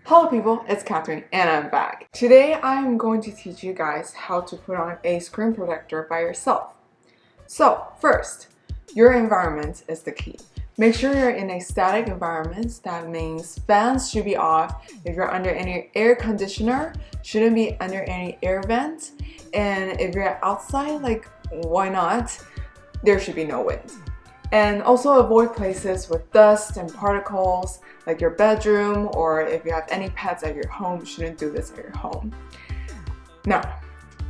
Hello people, it's Catherine and I'm back. Today I'm going to teach you guys how to put on a screen protector by yourself. So first, your environment is the key. Make sure you're in a static environment. That means fans should be off. If you're under any air conditioner, shouldn't be under any air vent. And if you're outside, like why not? There should be no wind. And also avoid places with dust and particles like your bedroom, or if you have any pets at your home, you shouldn't do this at your home. Now,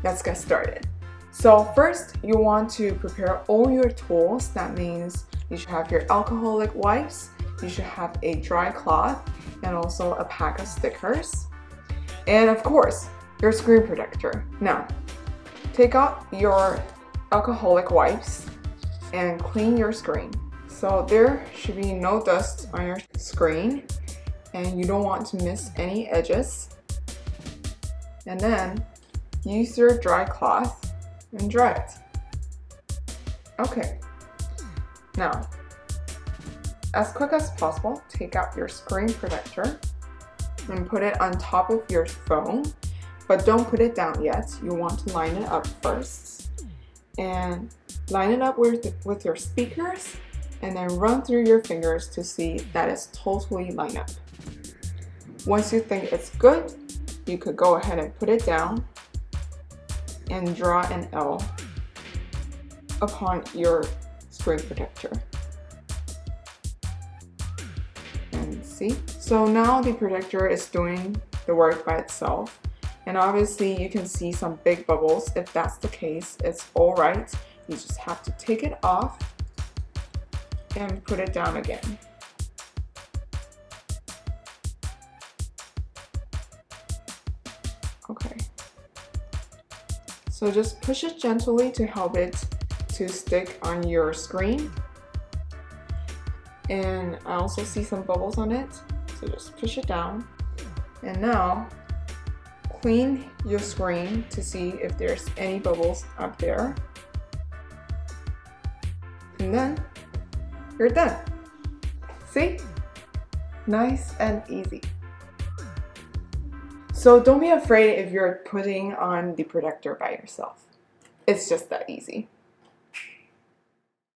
let's get started. So first, you want to prepare all your tools. That means you should have your alcoholic wipes, you should have a dry cloth, and also a pack of stickers. And of course, your screen protector. Now, take out your alcoholic wipes and clean your screen. So there should be no dust on your screen and you don't want to miss any edges. And then use your dry cloth and dry it. Okay, now as quick as possible, take out your screen protector and put it on top of your phone, but don't put it down yet. You want to line it up first and line it up with your speakers and then run through your fingers to see that it's totally lined up. Once you think it's good, you could go ahead and put it down and draw an L upon your screen protector. And see? So now the protector is doing the work by itself. And obviously you can see some big bubbles. If that's the case, it's all right. You just have to take it off and put it down again. Okay. So just push it gently to help it to stick on your screen. And I also see some bubbles on it, so just push it down. And now clean your screen to see if there's any bubbles up there. And then you're done. See? Nice and easy. So don't be afraid if you're putting on the protector by yourself. It's just that easy.